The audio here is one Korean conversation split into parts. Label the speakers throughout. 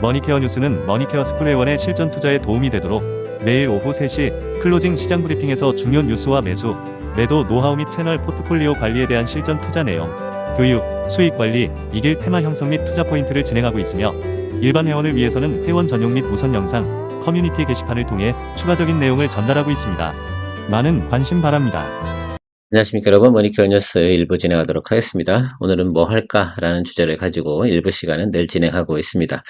Speaker 1: 머니케어 뉴스는 머니케어 스쿨 회원의 실전 투자에 도움이 되도록 매일 오후 3시 클로징 시장 브리핑에서 중요 뉴스와 매수, 매도 노하우 및 채널 포트폴리오 관리에 대한 실전 투자 내용, 교육, 수익 관리, 이길 테마 형성 및 투자 포인트를 진행하고 있으며 일반 회원을 위해서는 회원 전용 및 우선 영상, 커뮤니티 게시판을 통해 추가적인 내용을 전달하고 있습니다. 많은 관심 바랍니다.
Speaker 2: 안녕하십니까 여러분, 머니큐어 뉴스 일부 진행하도록 하겠습니다. 오늘은 뭐 할까라는 주제를 가지고 일부 시간은 늘 진행하고 있습니다.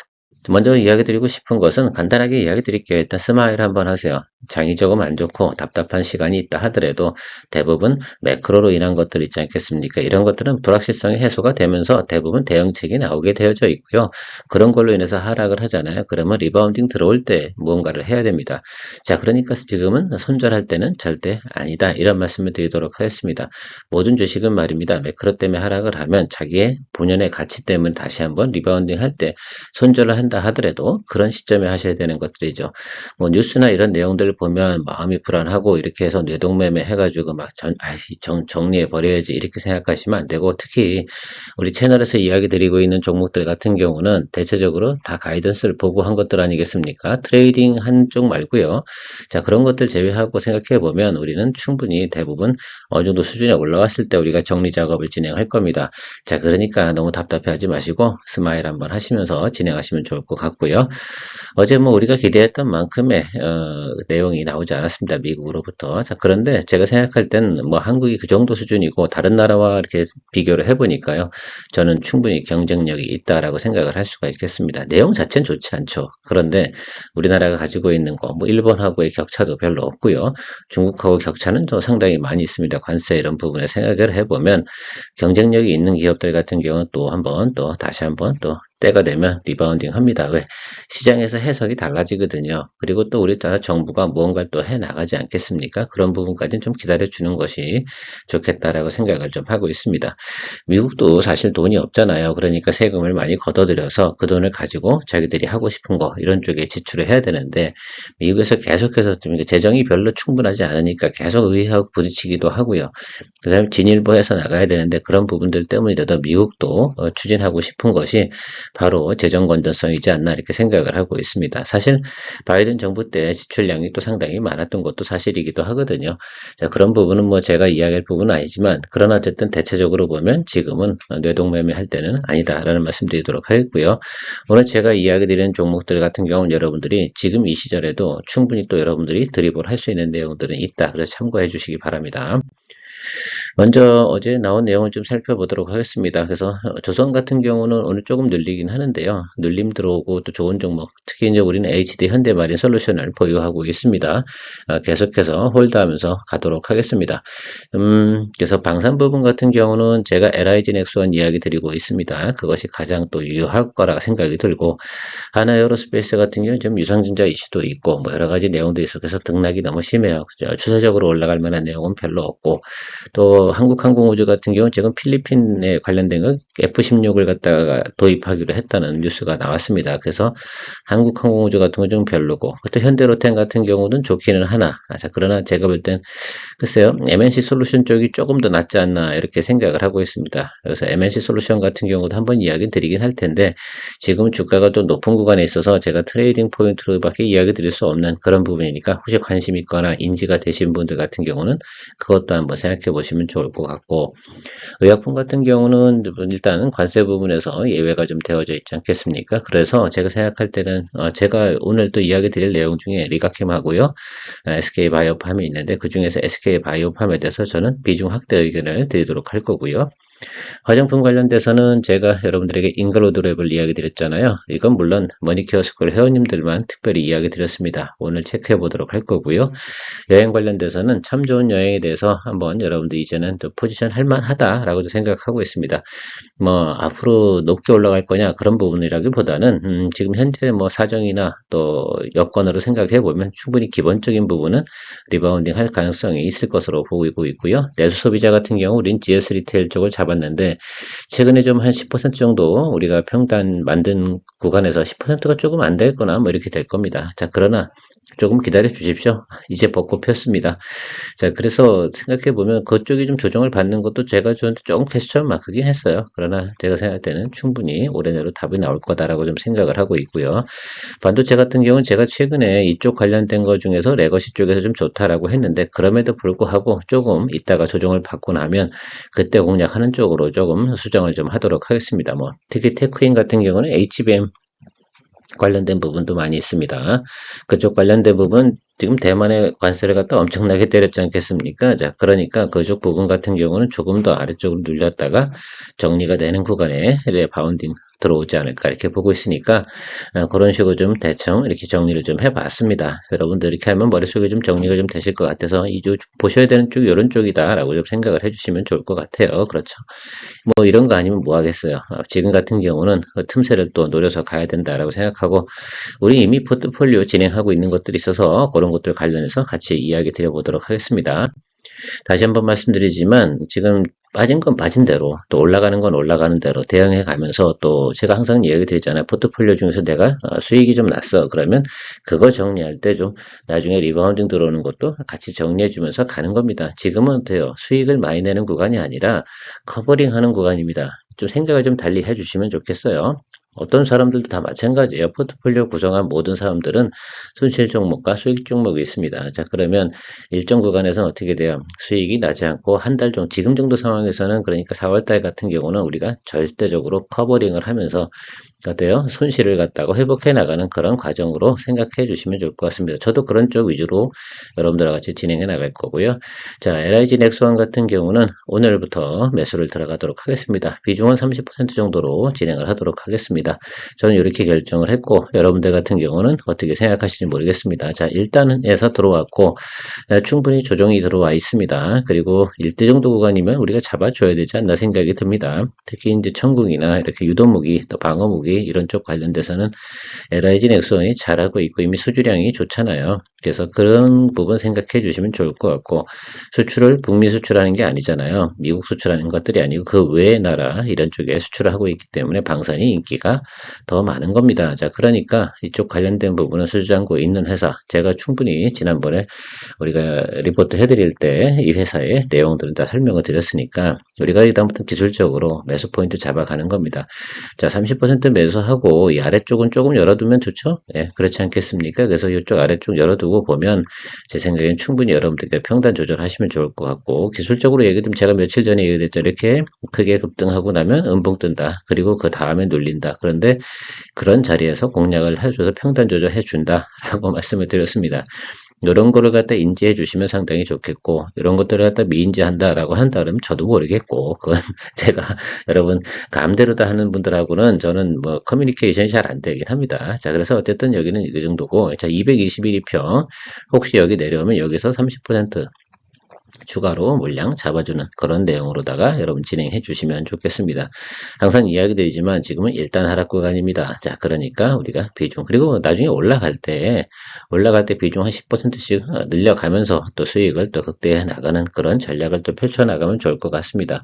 Speaker 2: 먼저 이야기 드리고 싶은 것은 간단하게 이야기 드릴게요. 일단 스마일 한번 하세요. 장이 조금 안 좋고 답답한 시간이 있다 하더라도 대부분 매크로로 인한 것들 있지 않겠습니까? 이런 것들은 불확실성이 해소가 되면서 대부분 대응책이 나오게 되어져 있고요. 그런 걸로 인해서 하락을 하잖아요. 그러면 리바운딩 들어올 때 무언가를 해야 됩니다. 자, 그러니까 지금은 손절할 때는 절대 아니다. 이런 말씀을 드리도록 하겠습니다. 모든 주식은 말입니다. 매크로 때문에 하락을 하면 자기의 본연의 가치 때문에 다시 한번 리바운딩 할 때 손절을 한다 하더라도 그런 시점에 하셔야 되는 것들이죠. 뭐 뉴스나 이런 내용들을 보면 마음이 불안하고 이렇게 해서 뇌동매매 해가지고 막 정리해 버려야지 이렇게 생각하시면 안 되고, 특히 우리 채널에서 이야기 드리고 있는 종목들 같은 경우는 대체적으로 다 가이던스를 보고 한 것들 아니겠습니까? 트레이딩 한쪽 말고요. 자, 그런 것들 제외하고 생각해 보면 우리는 충분히 대부분 어느 정도 수준에 올라왔을 때 우리가 정리 작업을 진행할 겁니다. 자, 그러니까 너무 답답해하지 마시고 스마일 한번 하시면서 진행하시면 좋을 것 같고요. 어제 뭐 우리가 기대했던 만큼의 내용이 나오지 않았습니다. 미국으로부터. 자, 그런데 제가 생각할 땐 뭐 한국이 그 정도 수준이고 다른 나라와 이렇게 비교를 해보니까요. 저는 충분히 경쟁력이 있다라고 생각을 할 수가 있겠습니다. 내용 자체는 좋지 않죠. 그런데 우리나라가 가지고 있는 거, 뭐 일본하고의 격차도 별로 없고요. 중국하고 격차는 또 상당히 많이 있습니다. 관세 이런 부분에 생각을 해보면 경쟁력이 있는 기업들 같은 경우는 또 한번 또 다시 한번 또 때가 되면 리바운딩 합니다. 왜? 시장에서 해석이 달라지거든요. 그리고 또 우리나라 정부가 무언가 또 해 나가지 않겠습니까? 그런 부분까지는 좀 기다려 주는 것이 좋겠다라고 생각을 좀 하고 있습니다. 미국도 사실 돈이 없잖아요. 그러니까 세금을 많이 걷어들여서 그 돈을 가지고 자기들이 하고 싶은 거 이런 쪽에 지출을 해야 되는데, 미국에서 계속해서 좀 재정이 별로 충분하지 않으니까 계속 의회하고 부딪히기도 하고요. 그 다음에 진일보해서 나가야 되는데 그런 부분들 때문이라도 미국도 추진하고 싶은 것이 바로 재정 건전성이지 않나 이렇게 생각을 하고 있습니다. 사실 바이든 정부 때 지출량이 또 상당히 많았던 것도 사실이기도 하거든요. 자, 그런 부분은 뭐 제가 이야기할 부분은 아니지만, 그러나 어쨌든 대체적으로 보면 지금은 뇌동매매 할 때는 아니다라는 말씀 드리도록 하겠고요. 오늘 제가 이야기 드리는 종목들 같은 경우는 여러분들이 지금 이 시절에도 충분히 또 여러분들이 드리블 할 수 있는 내용들은 있다. 그래서 참고해 주시기 바랍니다. 먼저 어제 나온 내용을 좀 살펴보도록 하겠습니다. 그래서 조선 같은 경우는 오늘 조금 늘리긴 하는데요. 늘림 들어오고 또 좋은 종목, 특히 이제 우리는 HD 현대마린 솔루션을 보유하고 있습니다. 계속해서 홀드하면서 가도록 하겠습니다. 그래서 방산 부분 같은 경우는 제가 LIG 넥스원 이야기 드리고 있습니다. 그것이 가장 또 유효할 거라 생각이 들고, 하나에어로스페이스 같은 경우는 좀 유상증자 이슈도 있고 뭐 여러 가지 내용들이 있어서 등락이 너무 심해요. 추세적으로 올라갈 만한 내용은 별로 없고, 또 한국항공우주 같은 경우는 지금 필리핀에 관련된 거 F-16을 갖다가 도입하기로 했다는 뉴스가 나왔습니다. 그래서 한국항공우주 같은 건 좀 별로고, 또 현대로템 같은 경우는 좋기는 하나, 자, 그러나 제가 볼 땐 글쎄요, MNC 솔루션 쪽이 조금 더 낫지 않나 이렇게 생각을 하고 있습니다. 그래서 MNC 솔루션 같은 경우도 한번 이야기 드리긴 할 텐데, 지금 주가가 좀 높은 구간에 있어서 제가 트레이딩 포인트로밖에 이야기 드릴 수 없는 그런 부분이니까, 혹시 관심 있거나 인지가 되신 분들 같은 경우는 그것도 한번 생각해 보시면 좋을 것 같고, 의약품 같은 경우는 일단은 관세 부분에서 예외가 좀 되어져 있지 않겠습니까? 그래서 제가 생각할 때는 제가 오늘 또 이야기 드릴 내용 중에 리가캠하고요, SK바이오팜이 있는데 그 중에서 SK바이오팜에 대해서 저는 비중 확대 의견을 드리도록 할 거고요. 화장품 관련돼서는 제가 여러분들에게 잉글로드랩을 이야기 드렸잖아요. 이건 물론 머니케어 스쿨 회원님들만 특별히 이야기 드렸습니다. 오늘 체크해 보도록 할 거고요. 여행 관련돼서는 참 좋은 여행에 대해서 한번 여러분들 이제는 또 포지션 할 만하다라고도 생각하고 있습니다. 뭐 앞으로 높게 올라갈 거냐 그런 부분이라기보다는 지금 현재 뭐 사정이나 또 여건으로 생각해 보면 충분히 기본적인 부분은 리바운딩 할 가능성이 있을 것으로 보이고 있고요. 내수 소비자 같은 경우 우린 GS 리테일 쪽을 잡았는데, 최근에 좀 한 10% 정도 우리가 평단 만든 구간에서 10%가 조금 안 됐거나 뭐 이렇게 될 겁니다. 자, 그러나 조금 기다려 주십시오. 이제 벚꽃 폈습니다. 자, 그래서 생각해보면 그쪽이 좀 조정을 받는 것도 제가 저한테 조금 퀘스천 마크긴 했어요. 그러나 제가 생각할 때는 충분히 올해 내로 답이 나올 거다라고 좀 생각을 하고 있고요. 반도체 같은 경우는 제가 최근에 이쪽 관련된 것 중에서 레거시 쪽에서 좀 좋다라고 했는데 그럼에도 불구하고 조금 이따가 조정을 받고 나면 그때 공략하는 쪽으로 조금 수정을 좀 하도록 하겠습니다. 뭐 특히 테크인 같은 경우는 HBM 관련된 부분도 많이 있습니다. 그쪽 관련된 부분 지금 대만의 관세를 갖다 엄청나게 때렸지 않겠습니까? 자, 그러니까 그쪽 부분 같은 경우는 조금 더 아래쪽으로 눌렸다가 정리가 되는 구간에 바운딩 들어오지 않을까 이렇게 보고 있으니까 그런 식으로 좀 대충 이렇게 정리를 좀 해봤습니다. 여러분들 이렇게 하면 머릿속에 좀 정리가 좀 되실 것 같아서 이쪽 보셔야 되는 쪽이 이런 쪽이다라고 좀 생각을 해주시면 좋을 것 같아요. 그렇죠. 뭐 이런 거 아니면 뭐 하겠어요. 지금 같은 경우는 그 틈새를 또 노려서 가야 된다라고 생각하고 우리 이미 포트폴리오 진행하고 있는 것들이 있어서 그런 것들 관련해서 같이 이야기 드려보도록 하겠습니다. 다시 한번 말씀드리지만 지금 빠진 건 빠진 대로 또 올라가는 건 올라가는 대로 대응해 가면서 또 제가 항상 이야기 드리잖아요. 포트폴리오 중에서 내가 수익이 좀 났어. 그러면 그거 정리할 때 좀 나중에 리바운딩 들어오는 것도 같이 정리해 주면서 가는 겁니다. 지금은 돼요. 수익을 많이 내는 구간이 아니라 커버링 하는 구간입니다. 좀 생각을 좀 달리 해 주시면 좋겠어요. 어떤 사람들도 다 마찬가지예요. 포트폴리오 구성한 모든 사람들은 손실 종목과 수익 종목이 있습니다. 자, 그러면 일정 구간에서는 어떻게 돼요? 수익이 나지 않고 한 달 정도, 지금 정도 상황에서는 그러니까 4월달 같은 경우는 우리가 절대적으로 커버링을 하면서 어때요? 손실을 갖다가 회복해 나가는 그런 과정으로 생각해 주시면 좋을 것 같습니다. 저도 그런 쪽 위주로 여러분들과 같이 진행해 나갈 거고요. 자, LIG 넥스원 같은 경우는 오늘부터 매수를 들어가도록 하겠습니다. 비중은 30% 정도로 진행을 하도록 하겠습니다. 저는 이렇게 결정을 했고 여러분들 같은 경우는 어떻게 생각하실지 모르겠습니다. 자, 일단은 에서 들어왔고 충분히 조정이 들어와 있습니다. 그리고 1대 정도 구간이면 우리가 잡아줘야 되지 않나 생각이 듭니다. 특히 이제 천궁이나 이렇게 유도무기 또 방어무기 이런 쪽 관련돼서는 LIG 넥슨이 잘하고 있고 이미 수주량이 좋잖아요. 그래서 그런 부분 생각해 주시면 좋을 것 같고 수출을 북미 수출하는 게 아니잖아요. 미국 수출하는 것들이 아니고 그 외의 나라 이런 쪽에 수출을 하고 있기 때문에 방산이 인기가 더 많은 겁니다. 자, 그러니까 이쪽 관련된 부분은 수주장고에 있는 회사 제가 충분히 지난번에 우리가 리포트 해드릴 때 이 회사의 내용들은 다 설명을 드렸으니까 우리가 이다음부터 기술적으로 매수 포인트 잡아가는 겁니다. 자, 30% 매수하고 이 아래쪽은 조금 열어두면 좋죠? 예, 그렇지 않겠습니까? 그래서 이쪽 아래쪽 열어두고 보면 제 생각엔 충분히 여러분들께 평단 조절하시면 좋을 것 같고 기술적으로 얘기하면 제가 며칠 전에 얘기했죠. 이렇게 크게 급등하고 나면 음봉 뜬다. 그리고 그 다음에 눌린다. 그런데 그런 자리에서 공략을 해줘서 평단 조절해 준다라고 말씀을 드렸습니다. 이런 거를 갖다 인지해 주시면 상당히 좋겠고 이런 것들을 갖다 미인지한다라고 한다 그러면 저도 모르겠고 그건 제가 여러분 감대로 다 하는 분들하고는 저는 뭐 커뮤니케이션이 잘 안 되긴 합니다. 자, 그래서 어쨌든 여기는 이 정도고 자, 221평 혹시 여기 내려오면 여기서 30% 추가로 물량 잡아주는 그런 내용으로다가 여러분 진행해 주시면 좋겠습니다. 항상 이야기 드리지만 지금은 일단 하락 구간입니다. 자, 그러니까 우리가 비중 그리고 나중에 올라갈 때 비중 한 10%씩 늘려가면서 또 수익을 또 극대화해 나가는 그런 전략을 또 펼쳐 나가면 좋을 것 같습니다.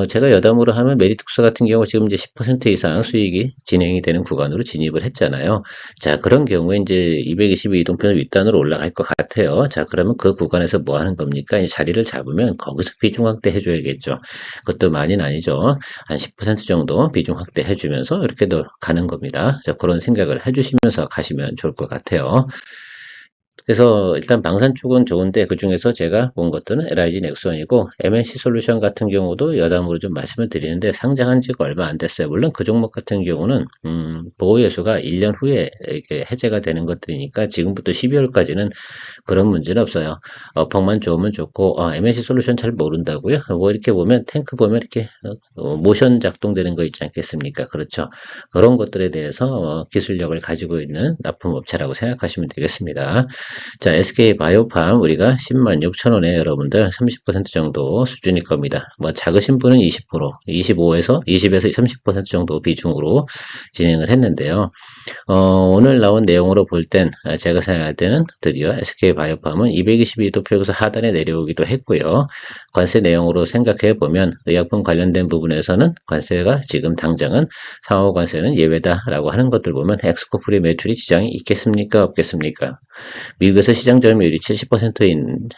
Speaker 2: 제가 여담으로 하면 메리톡스 같은 경우 지금 이제 10% 이상 수익이 진행이 되는 구간으로 진입을 했잖아요. 자, 그런 경우에 이제 222 이동편 윗단으로 올라갈 것 같아요. 자, 그러면 그 구간에서 뭐 하는 겁니까? 이 자리를 잡으면 거기서 비중 확대 해줘야겠죠. 그것도 많이는 아니죠. 한 10% 정도 비중 확대 해주면서 이렇게 더 가는 겁니다. 자, 그런 생각을 해주시면서 가시면 좋을 것 같아요. 그래서 일단 방산 쪽은 좋은데 그 중에서 제가 본 것들은 LIG 넥슨이고 MNC 솔루션 같은 경우도 여담으로 좀 말씀을 드리는데 상장한 지가 얼마 안 됐어요. 물론 그 종목 같은 경우는 보호예수가 1년 후에 이렇게 해제가 되는 것들이니까 지금부터 12월까지는 그런 문제는 없어요. 펑만 좋으면 좋고 MNC 솔루션 잘 모른다고요? 뭐 이렇게 보면 탱크 보면 이렇게 모션 작동되는 거 있지 않겠습니까? 그렇죠. 그런 것들에 대해서 기술력을 가지고 있는 납품업체라고 생각하시면 되겠습니다. 자, SK 바이오팜 우리가 106,000원에 여러분들 30% 정도 수준일 겁니다. 뭐 작으신 분은 20%, 25에서 20에서 30% 정도 비중으로 진행을 했는데요. 오늘 나온 내용으로 볼 땐 제가 생각할 때는 드디어 SK바이오팜은 222도표에서 하단에 내려오기도 했고요. 관세 내용으로 생각해 보면 의약품 관련된 부분에서는 관세가 지금 당장은 상호 관세는 예외다라고 하는 것들 보면 엑스코프리 매출이 지장이 있겠습니까? 없겠습니까? 미국에서 시장 점유율이 70%인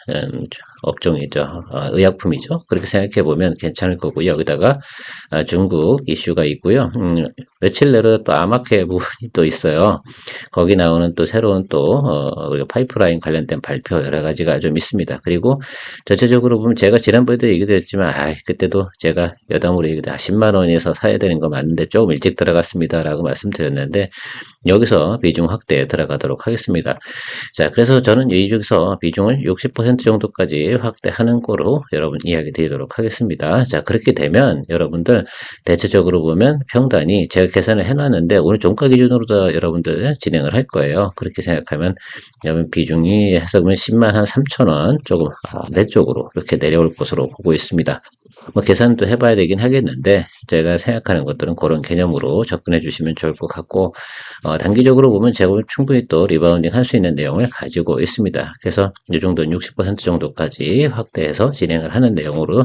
Speaker 2: 업종이죠. 의약품이죠. 그렇게 생각해 보면 괜찮을 거고요. 여기다가 중국 이슈가 있고요. 며칠 내로 또 아마케 부분이 또 있어요. 거기 나오는 또 새로운 또 파이프라인 관련된 발표 여러 가지가 좀 있습니다. 그리고 전체적으로 보면 제가 지난번에도 얘기도 했지만 그때도 제가 여담으로 얘기도 10만 원에서 사야 되는 거 맞는데 조금 일찍 들어갔습니다라고 말씀드렸는데 여기서 비중 확대에 들어가도록 하겠습니다. 자, 그래서 저는 이 중에서 비중을 60% 정도까지 확대하는 거로 여러분 이야기 드리도록 하겠습니다. 자, 그렇게 되면 여러분들 대체적으로 보면 평단이 제가 계산을 해놨는데 오늘 종가 기준으로 다 여러분들 진행을 할 거예요. 그렇게 생각하면 여러분 비중이 해서 보면 10만 한 3,000원 조금 아래쪽으로 이렇게 내려올 것으로 보고 있습니다. 뭐 계산도 해봐야 되긴 하겠는데 제가 생각하는 것들은 그런 개념으로 접근해 주시면 좋을 것 같고 단기적으로 보면 제가 충분히 또 리바운딩 할 수 있는 내용을 가지고 있습니다. 그래서 이 정도는 60% 정도까지 확대해서 진행을 하는 내용으로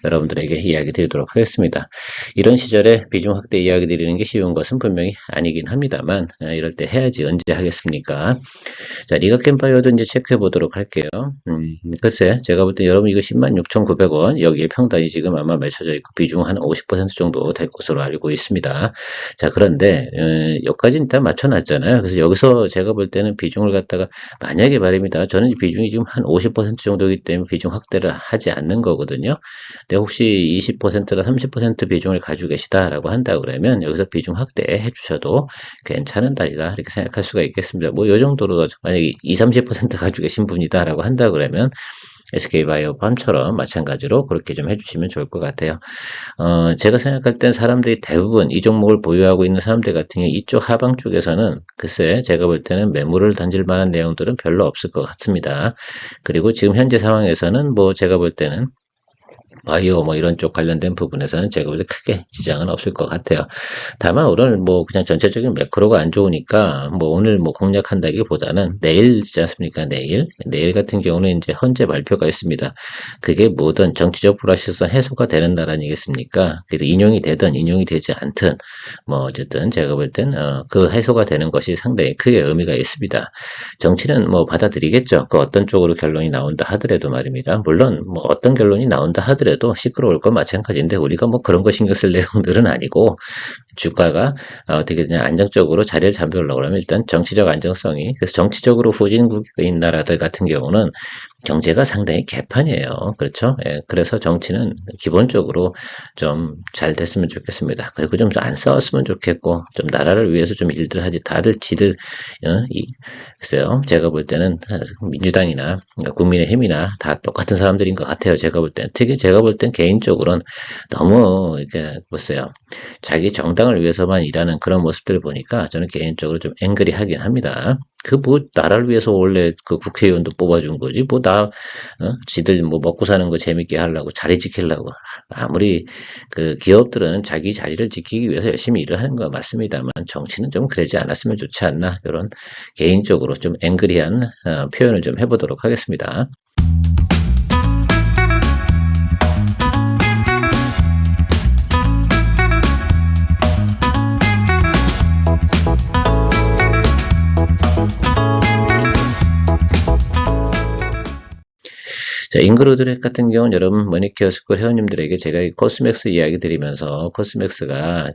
Speaker 2: 여러분들에게 이야기 드리도록 하겠습니다. 이런 시절에 비중 확대 이야기 드리는 게 쉬운 것은 분명히 아니긴 합니다만 이럴 때 해야지 언제 하겠습니까? 자, 리가캠파이어도 이제 체크해 보도록 할게요. 글쎄, 제가 볼 때 여러분 이거 106,900원, 여기에 평단이 지금 아마 맺혀져 있고 비중 한 50% 정도 될 것으로 알고 있습니다. 자, 그런데, 여기까지는 일단 맞춰놨잖아요. 그래서 여기서 제가 볼 때는 비중을 갖다가, 만약에 말입니다. 저는 비중이 지금 한 50% 정도이기 때문에 비중 확대를 하지 않는 거거든요. 근데 혹시 20%나 30% 비중을 가지고 계시다라고 한다 그러면 여기서 비중 확대해 주셔도 괜찮은 달이다. 이렇게 생각할 수가 있겠습니다. 뭐, 요 정도로 만약에 20, 30% 가지고 계신 분이다라고 한다 그러면 SK바이오팜처럼 마찬가지로 그렇게 좀 해주시면 좋을 것 같아요. 제가 생각할 땐 사람들이 대부분 이 종목을 보유하고 있는 사람들 같은 경우 이쪽 하방 쪽에서는 글쎄 제가 볼 때는 매물을 던질 만한 내용들은 별로 없을 것 같습니다. 그리고 지금 현재 상황에서는 뭐 제가 볼 때는 바이오 뭐 이런 쪽 관련된 부분에서는 제가 볼 때 크게 지장은 없을 것 같아요. 다만 오늘 뭐 그냥 전체적인 매크로가 안 좋으니까 뭐 오늘 뭐 공략한다기보다는 내일이지 않습니까? 내일 같은 경우는 이제 헌재 발표가 있습니다. 그게 뭐든 정치적 불확실성 해소가 되는 날 아니겠습니까? 그래서 인용이 되든 인용이 되지 않든 뭐 어쨌든 제가 볼 땐 그 해소가 되는 것이 상당히 크게 의미가 있습니다. 정치는 뭐 받아들이겠죠. 그 어떤 쪽으로 결론이 나온다 하더라도 말입니다. 물론 뭐 어떤 결론이 나온다 하더라도 시끄러울 건 마찬가지인데 우리가 뭐 그런 거 신경 쓸 내용들은 아니고 주가가 어떻게 되냐 안정적으로 자리를 잡으려고 하면 일단 정치적 안정성이 그래서 정치적으로 후진국인 나라들 같은 경우는 경제가 상당히 개판이에요. 그렇죠? 예, 그래서 정치는 기본적으로 좀 잘 됐으면 좋겠습니다. 그리고 좀 안 싸웠으면 좋겠고 좀 나라를 위해서 좀 일들 하지 다들 지들 글쎄요. 제가 볼 때는 민주당이나 국민의힘이나 다 똑같은 사람들인 것 같아요. 제가 볼 때는 특히 제가 볼 땐 개인적으로는 너무 이렇게 보세요. 자기 정당을 위해서만 일하는 그런 모습들을 보니까 저는 개인적으로 좀 앵그리하긴 합니다. 그 뭐 나라를 위해서 원래 그 국회의원도 뽑아준 거지 지들 뭐 먹고 사는 거 재밌게 하려고 자리 지키려고 아무리 그 기업들은 자기 자리를 지키기 위해서 열심히 일을 하는 거 맞습니다만 정치는 좀 그러지 않았으면 좋지 않나 이런 개인적으로 좀 앵그리한 표현을 좀 해보도록 하겠습니다. 자, 잉그로드렉 같은 경우는 여러분 머니케어 스쿨 회원님들에게 제가 이 코스맥스 이야기 드리면서 코스맥스가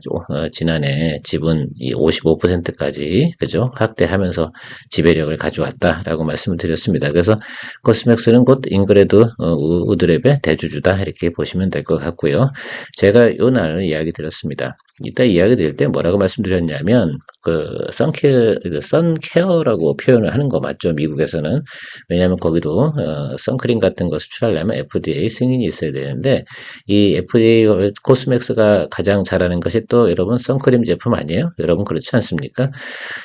Speaker 2: 지난해 지분 55%까지 그죠 확대하면서 지배력을 가져왔다라고 말씀을 드렸습니다. 그래서 코스맥스는 곧 잉그레드 우드랩의 대주주다 이렇게 보시면 될 것 같고요. 제가 요 날 이야기 드렸습니다. 이따 이야기 드릴 때 뭐라고 말씀드렸냐면, 선케어라고 표현을 하는 거 맞죠? 미국에서는. 왜냐하면 거기도, 선크림 같은 거 수출하려면 FDA 승인이 있어야 되는데, 이 FDA, 코스맥스가 가장 잘하는 것이 또 여러분 선크림 제품 아니에요? 여러분 그렇지 않습니까?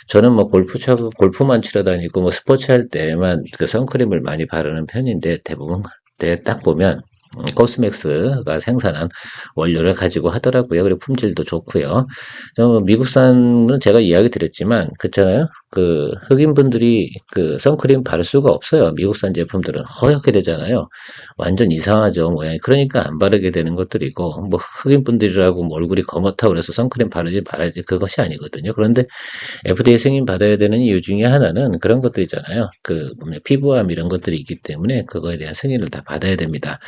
Speaker 2: 저는 뭐 골프만 치러 다니고 뭐 스포츠 할 때만 그 선크림을 많이 바르는 편인데 대부분 딱 보면 코스맥스가 생산한 원료를 가지고 하더라고요. 그리고 품질도 좋고요. 미국산은 제가 이야기 드렸지만, 그렇잖아요. 그 흑인분들이 그 선크림 바를 수가 없어요. 미국산 제품들은 허옇게 되잖아요. 완전 이상하죠, 모양이. 그러니까 안 바르게 되는 것들이고, 뭐 흑인분들이라고 뭐 얼굴이 검었다고 그래서 선크림 바르지 말아야지 그것이 아니거든요. 그런데 FDA 승인 받아야 되는 이유 중에 하나는 그런 것들이잖아요. 피부암 이런 것들이 있기 때문에 그거에 대한 승인을 다 받아야 됩니다.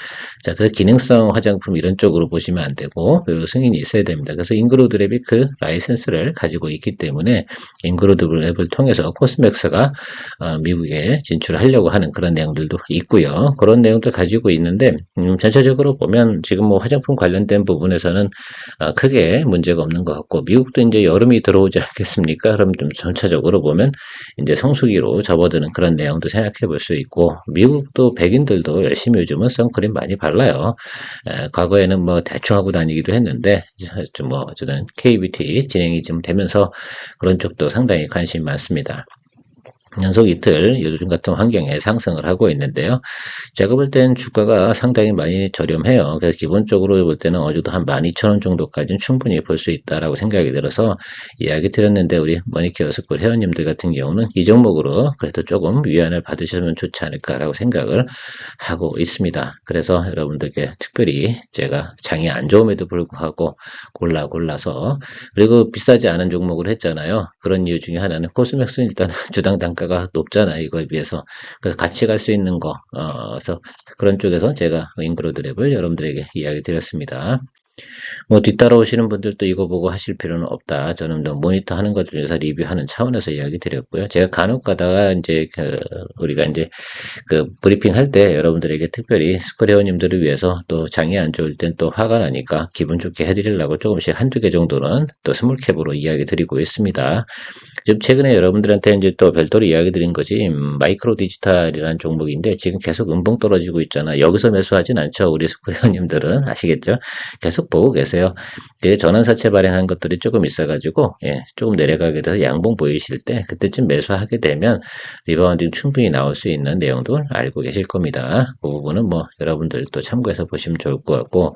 Speaker 2: 자, 그 기능성 화장품 이런 쪽으로 보시면 안 되고, 그 승인이 있어야 됩니다. 그래서 잉그로드랩이 그 라이센스를 가지고 있기 때문에 잉그로드랩을 통해서 코스맥스가 미국에 진출하려고 하는 그런 내용들도 있고요. 그런 내용들 가지고 있는데, 전체적으로 보면 지금 뭐 화장품 관련된 부분에서는 크게 문제가 없는 것 같고, 미국도 이제 여름이 들어오지 않겠습니까? 그럼 좀 전체적으로 보면 이제 성수기로 접어드는 그런 내용도 생각해 볼 수 있고, 미국도 백인들도 열심히 요즘은 선크림 많이 발라요. 과거에는 뭐 대충 하고 다니기도 했는데, 좀 뭐 어쨌든 KBT 진행이 좀 되면서 그런 쪽도 상당히 관심이 많습니다. 연속 이틀 요즘 같은 환경에 상승을 하고 있는데요. 제가 볼 때는 주가가 상당히 많이 저렴해요. 그래서 기본적으로 볼 때는 어제도 한 12,000원 정도까지는 충분히 볼 수 있다라고 생각이 들어서 이야기 드렸는데, 우리 머니케어 스쿨 회원님들 같은 경우는 이 종목으로 그래도 조금 위안을 받으시면 좋지 않을까라고 생각을 하고 있습니다. 그래서 여러분들께 특별히 제가 장이 안 좋음에도 불구하고 골라서, 그리고 비싸지 않은 종목을 했잖아요. 그런 이유 중에 하나는 코스맥스는 일단 주당 단가가 높잖아요. 이거에 비해서. 그래서 같이 갈 수 있는 거, 그래서 그런 쪽에서 제가 잉그로드랩을 여러분들에게 이야기 드렸습니다. 뭐 뒤따라오시는 분들도 이거 보고 하실 필요는 없다. 저는 모니터 하는 것 중에서 리뷰하는 차원에서 이야기 드렸고요. 제가 간혹 가다가 이제 우리가 이제 브리핑 할 때 여러분들에게 특별히 스쿨 회원님들을 위해서 또 장이 안 좋을 땐 또 화가 나니까 기분 좋게 해드리려고 조금씩 한두 개 정도는 또 스몰캡으로 이야기 드리고 있습니다. 지금 최근에 여러분들한테 이제 또 별도로 이야기 드린 것이 마이크로 디지털이라는 종목인데, 지금 계속 음봉 떨어지고 있잖아. 여기서 매수하진 않죠. 우리 스쿨 회원님들은 아시겠죠? 계속 보고 계세요. 전환사채 발행한 것들이 조금 있어가지고, 조금 내려가게 돼서 양봉 보이실 때 그때쯤 매수하게 되면 리바운딩 충분히 나올 수 있는 내용도 알고 계실 겁니다. 그 부분은 뭐 여러분들 또 참고해서 보시면 좋을 것 같고,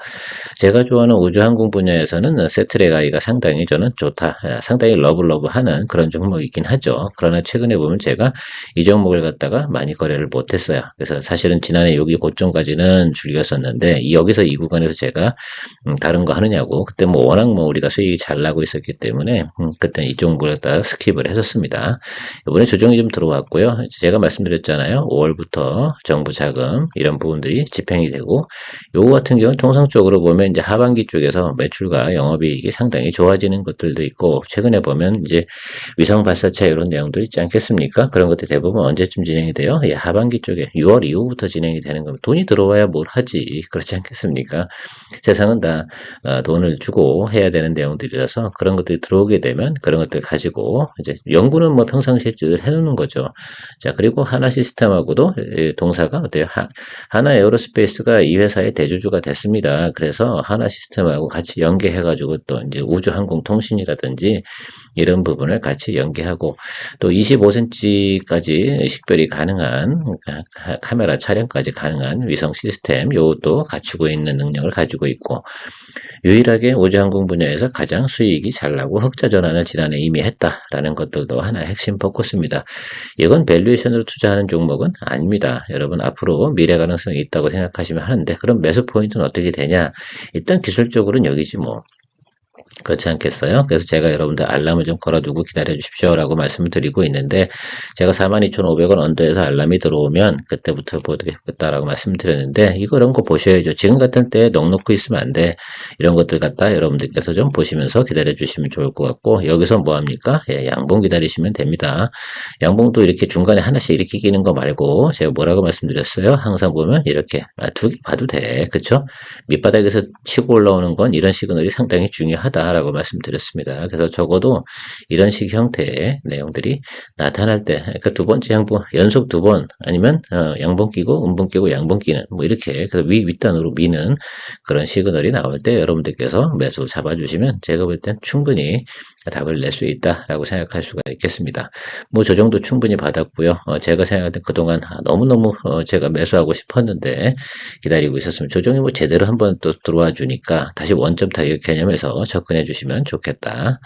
Speaker 2: 제가 좋아하는 우주항공 분야에서는 세트레가이가 상당히 저는 좋다. 상당히 러브하는 그런 종목이긴 하죠. 그러나 최근에 보면 제가 이 종목을 갖다가 많이 거래를 못했어요. 그래서 사실은 지난해 여기 고점까지는 즐겼었는데, 여기서 이 구간에서 제가 다른 거 하느냐고, 그때 뭐 워낙 뭐 우리가 수익이 잘 나고 있었기 때문에 그때는 이 종목을 갖다가 스킵을 했었습니다. 이번에 조정이 좀 들어왔고요. 제가 말씀드렸잖아요. 5월부터 정부 자금 이런 부분들이 집행이 되고, 요거 같은 경우는 통상적으로 보면 이제 하반기 쪽에서 매출과 영업이익이 상당히 좋아지는 것들도 있고, 최근에 보면 이제 위성 발사체 이런 내용도 있지 않겠습니까? 그런 것들이 대부분 언제쯤 진행이 돼요? 하반기 쪽에 6월 이후부터 진행이 되는 겁니다. 돈이 들어와야 뭘 하지, 그렇지 않겠습니까? 세상은 다 돈을 주고 해야 되는 내용들이라서 그런 것들이 들어오게 되면 그런 것들 가지고 이제 연구는 뭐 평상시에 늘 해놓는 거죠. 자, 그리고 하나 시스템하고도 동사가 어때요? 하나 에어로스페이스가 이 회사의 대주주가 됐습니다. 그래서 하나 시스템하고 같이 연계해가지고 또 이제 우주항공통신이라든지 이런 부분을 같이 연계하고, 또 25cm까지 식별이 가능한 카메라 촬영까지 가능한 위성 시스템, 요것도 갖추고 있는 능력을 가지고 있고, 유일하게 우주항공 분야에서 가장 수익이 잘 나고 흑자 전환을 지난해 이미 했다라는 것들도 하나의 핵심 포커스입니다. 이건 밸류에이션으로 투자하는 종목은 아닙니다. 여러분 앞으로 미래 가능성이 있다고 생각하시면 하는데, 그럼 매수 포인트는 어떻게 되냐? 일단 기술적으로는 여기지 뭐. 그렇지 않겠어요? 그래서 제가 여러분들 알람을 좀 걸어두고 기다려 주십시오 라고 말씀을 드리고 있는데, 제가 42,500원 언더에서 알람이 들어오면 그때부터 보겠다라고 말씀드렸는데, 이런 거 보셔야죠. 지금 같은 때에 넋놓고 있으면 안 돼. 이런 것들 갖다 여러분들께서 좀 보시면서 기다려 주시면 좋을 것 같고, 여기서 뭐 합니까? 양봉 기다리시면 됩니다. 양봉도 이렇게 중간에 하나씩 이렇게 끼는 거 말고, 제가 뭐라고 말씀드렸어요? 항상 보면 이렇게 두 개 봐도 돼. 그쵸? 밑바닥에서 치고 올라오는 건 이런 시그널이 상당히 중요하다. 있다라고 말씀드렸습니다. 그래서 적어도 이런 식 형태의 내용들이 나타날 때, 그러니까 두 번째 양봉, 연속 두 번, 아니면 양봉 끼고, 음봉 끼고, 양봉 끼는, 뭐 이렇게, 그래서 윗단으로 미는 그런 시그널이 나올 때 여러분들께서 매수 잡아주시면 제가 볼 땐 충분히 답을 낼 수 있다라고 생각할 수가 있겠습니다. 뭐 저 정도 충분히 받았고요. 제가 생각할 때 그동안 너무너무 제가 매수하고 싶었는데 기다리고 있었으면 조정이 뭐 제대로 한번 또 들어와 주니까 다시 원점 타격 개념에서 접근해 주시면 좋겠다.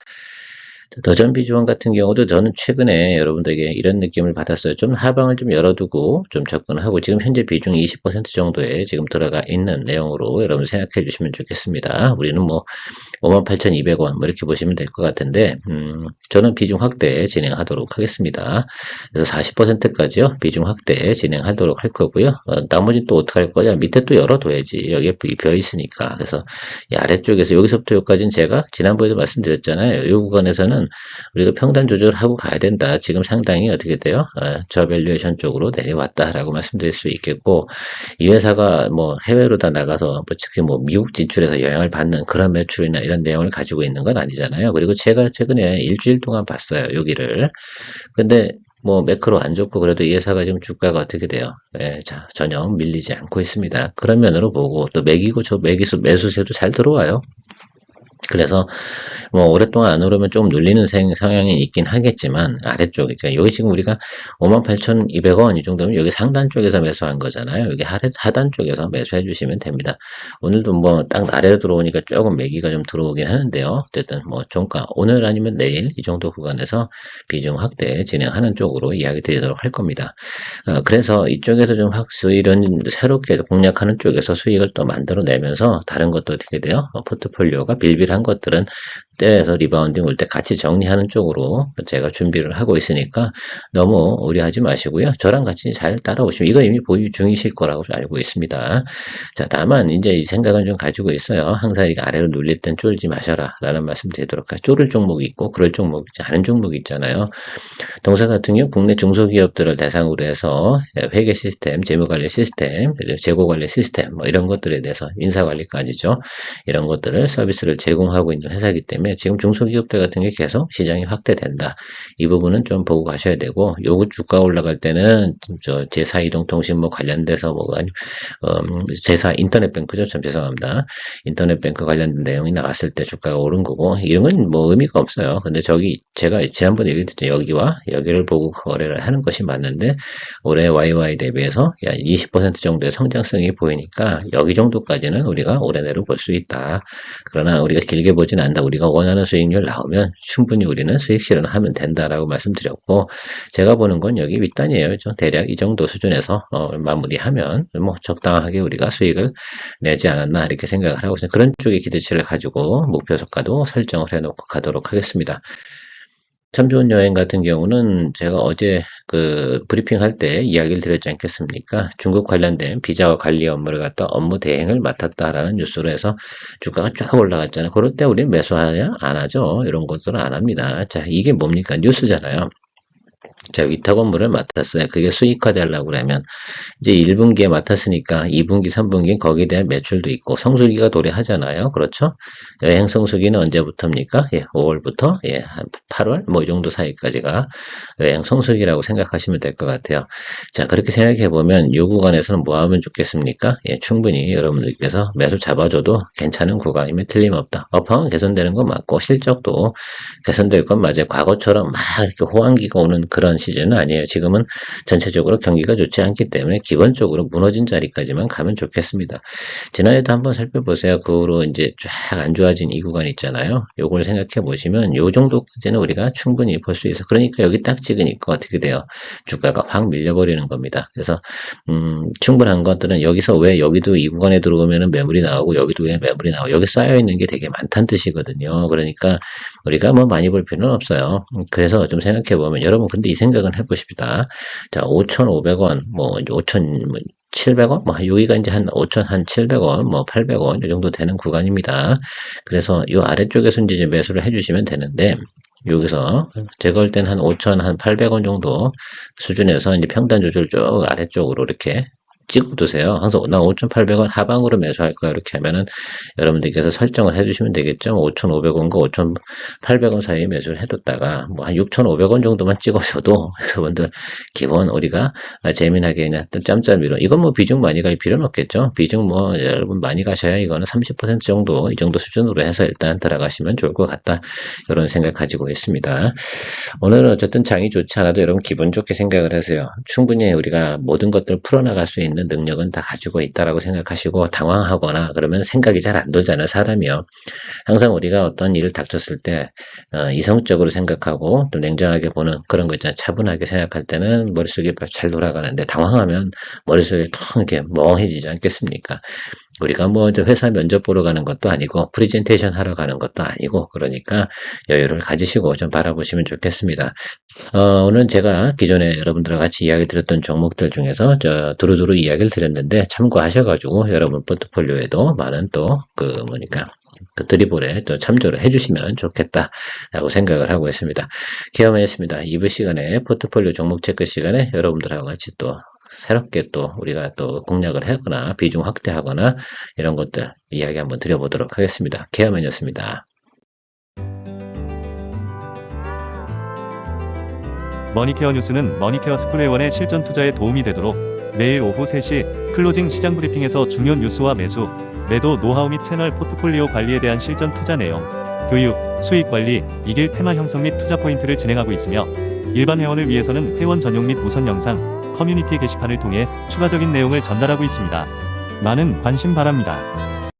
Speaker 2: 더전 비주원 같은 경우도 저는 최근에 여러분들에게 이런 느낌을 받았어요. 좀 하방을 좀 열어두고 좀 접근하고 지금 현재 비중이 20% 정도에 지금 들어가 있는 내용으로 여러분 생각해 주시면 좋겠습니다. 우리는 뭐 58,200원 뭐 이렇게 보시면 될 것 같은데 저는 비중 확대 진행하도록 하겠습니다. 그래서 40%까지요. 비중 확대 진행하도록 할 거고요. 나머지 또 어떻게 할 거냐? 밑에 또 열어둬야지. 여기에 비어 있으니까. 그래서 이 아래쪽에서 여기서부터 여기까지는 제가 지난번에도 말씀드렸잖아요. 이 구간에서는 우리가 평단 조절하고 가야 된다. 지금 상당히 어떻게 돼요? 저밸류에이션 쪽으로 내려왔다라고 말씀드릴 수 있겠고 이 회사가 뭐 해외로 다 나가서 뭐 특히 뭐 미국 진출해서 영향을 받는 그런 매출이나 이런 내용을 가지고 있는 건 아니잖아요. 그리고 제가 최근에 일주일 동안 봤어요. 여기를. 근데 뭐 매크로 안 좋고 그래도 이 회사가 지금 주가가 어떻게 돼요? 자, 전혀 밀리지 않고 있습니다. 그런 면으로 보고 또 매기고 저 매수세도 잘 들어와요. 그래서 뭐 오랫동안 안 오르면 좀 눌리는 성향이 있긴 하겠지만 아래쪽에 그러니까 여기 지금 우리가 58,200원 이 정도면 여기 상단 쪽에서 매수한 거잖아요. 여기 하단 쪽에서 매수해 주시면 됩니다. 오늘도 뭐 딱 아래로 들어오니까 조금 매기가 좀 들어오긴 하는데요. 어쨌든 뭐 종가 오늘 아니면 내일 이 정도 구간에서 비중 확대 진행하는 쪽으로 이야기 드리도록 할 겁니다. 그래서 이쪽에서 좀 이런 새롭게 공략하는 쪽에서 수익을 또 만들어내면서 다른 것도 어떻게 돼요? 포트폴리오가 빌빌한 것들은 때에서 리바운딩 올 때 같이 정리하는 쪽으로 제가 준비를 하고 있으니까 너무 우려하지 마시고요. 저랑 같이 잘 따라오시면 이거 이미 보유 중이실 거라고 알고 있습니다. 자, 다만 이제 이 생각은 좀 가지고 있어요. 항상 이게 아래로 눌릴 땐 쫄지 마셔라 라는 말씀 드리도록 할게요. 쫄을 종목이 있고 그럴 종목이 않은 종목이 있잖아요. 동사 같은 경우 국내 중소기업들을 대상으로 해서 회계 시스템, 재무관리 시스템, 재고관리 시스템 뭐 이런 것들에 대해서 인사관리까지죠. 이런 것들을 서비스를 제공하고 있는 회사이기 때문에 지금 중소기업들 같은 게 계속 시장이 확대된다. 이 부분은 좀 보고 가셔야 되고 요거 주가 올라갈 때는 저 제4이동통신 뭐 관련돼서 뭐가 제4 인터넷뱅크죠. 참 죄송합니다. 인터넷뱅크 관련된 내용이 나왔을 때 주가가 오른 거고 이런 건 뭐 의미가 없어요. 근데 저기 제가 지난번에 얘기했죠. 여기와 여기를 보고 거래를 하는 것이 맞는데 올해 YY 대비해서 약 20% 정도의 성장성이 보이니까 여기 정도까지는 우리가 올해 내로 볼 수 있다. 그러나 우리가 길게 보진 않는다. 우리가 원하는 수익률 나오면 충분히 우리는 수익 실현하면 된다라고 말씀드렸고 제가 보는 건 여기 윗단이에요. 대략 이 정도 수준에서 마무리하면 뭐 적당하게 우리가 수익을 내지 않았나 이렇게 생각을 하고 있습니다. 그런 쪽의 기대치를 가지고 목표 주가도 설정을 해놓고 가도록 하겠습니다. 참 좋은 여행 같은 경우는 제가 어제 그 브리핑 할 때 이야기를 드렸지 않겠습니까? 중국 관련된 비자와 관리 업무를 갖다 업무 대행을 맡았다라는 뉴스로 해서 주가가 쫙 올라갔잖아요. 그럴 때 우리는 매수하냐? 안 하죠. 이런 것들은 안 합니다. 자, 이게 뭡니까? 뉴스잖아요. 자, 위탁 업무를 맡았어요. 그게 수익화되려고 그러면 이제 1분기에 맡았으니까 2분기, 3분기 거기에 대한 매출도 있고 성수기가 도래하잖아요. 그렇죠? 여행 성수기는 언제부터입니까? 5월부터 한 8월 뭐 이 정도 사이까지가 여행 성수기라고 생각하시면 될 것 같아요. 자, 그렇게 생각해 보면 이 구간에서는 뭐 하면 좋겠습니까? 충분히 여러분들께서 매수 잡아줘도 괜찮은 구간이면 틀림없다. 업황은 개선되는 건 맞고 실적도 개선될 건 맞아요. 과거처럼 막 이렇게 호황기가 오는 그런 시즌은 아니에요. 지금은 전체적으로 경기가 좋지 않기 때문에 기본적으로 무너진 자리까지만 가면 좋겠습니다. 지난해도 한번 살펴보세요. 그 후로 이제 쫙 안 좋아진 이 구간 있잖아요. 요걸 생각해 보시면 요 정도까지는 우리가 충분히 볼 수 있어. 그러니까 여기 딱 찍으니까 어떻게 돼요? 주가가 확 밀려버리는 겁니다. 그래서 충분한 것들은 여기서 왜 여기도 이 구간에 들어오면 매물이 나오고 여기도 왜 매물이 나오고 여기 쌓여 있는 게 되게 많다는 뜻이거든요. 그러니까 우리가 뭐 많이 볼 필요는 없어요. 그래서 좀 생각해 보면 여러분 근데 이 생각은 해보십시다. 자, 5,500원, 뭐 5,700원, 뭐 여기가 이제 한 5,700원, 뭐 800원 이 정도 되는 구간입니다. 그래서 이 아래쪽에서 이제 매수를 해주시면 되는데. 여기서 제가 볼 땐 한 5,800원 정도 수준에서 이제 평단 조절 쭉 아래쪽으로 이렇게 찍어두세요. 항상 나 5,800원 하방으로 매수할 거야. 이렇게 하면은 여러분들께서 설정을 해주시면 되겠죠. 5,500원과 5,800원 사이에 매수를 해뒀다가 뭐 한 6,500원 정도만 찍으셔도 여러분들 기본 우리가 재미나게 그냥 짬짬이로 이건 뭐 비중 많이 갈 필요는 없겠죠. 비중 뭐 여러분 많이 가셔야 이거는 30% 정도 이 정도 수준으로 해서 일단 들어가시면 좋을 것 같다. 이런 생각 가지고 있습니다. 오늘은 어쨌든 장이 좋지 않아도 여러분 기분 좋게 생각을 하세요. 충분히 우리가 모든 것들을 풀어나갈 수 있는 능력은 다 가지고 있다라고 생각하시고 당황하거나 그러면 생각이 잘 안 돌잖아요. 사람이요. 항상 우리가 어떤 일을 닥쳤을 때 이성적으로 생각하고 또 냉정하게 보는 그런 거 있잖아요. 차분하게 생각할 때는 머릿속이 잘 돌아가는데 당황하면 머릿속이 텅 이렇게 멍해지지 않겠습니까? 우리가 뭐 회사 면접 보러 가는 것도 아니고 프레젠테이션 하러 가는 것도 아니고 그러니까 여유를 가지시고 좀 바라보시면 좋겠습니다. 오늘 제가 기존에 여러분들과 같이 이야기 드렸던 종목들 중에서 두루두루 이야기를 드렸는데 참고하셔가지고 여러분 포트폴리오에도 많은 또 그 드리블에 또 참조를 해주시면 좋겠다라고 생각을 하고 있습니다. 기회만이었습니다. 2부 시간에 포트폴리오 종목 체크 시간에 여러분들하고 같이 또 새롭게 또 우리가 또 공략을 하거나 비중 확대하거나 이런 것들 이야기 한번 드려보도록 하겠습니다. 케어맨이었습니다.
Speaker 1: 머니케어 뉴스는 머니케어 스쿨회원의 실전 투자에 도움이 되도록 매일 오후 3시 클로징 시장 브리핑에서 중요한 뉴스와 매수, 매도 노하우 및 채널 포트폴리오 관리에 대한 실전 투자 내용, 교육, 수익 관리, 이길 테마 형성 및 투자 포인트를 진행하고 있으며 일반 회원을 위해서는 회원 전용 및 우선 영상, 커뮤니티 게시판을 통해 추가적인 내용을 전달하고 있습니다. 많은 관심 바랍니다.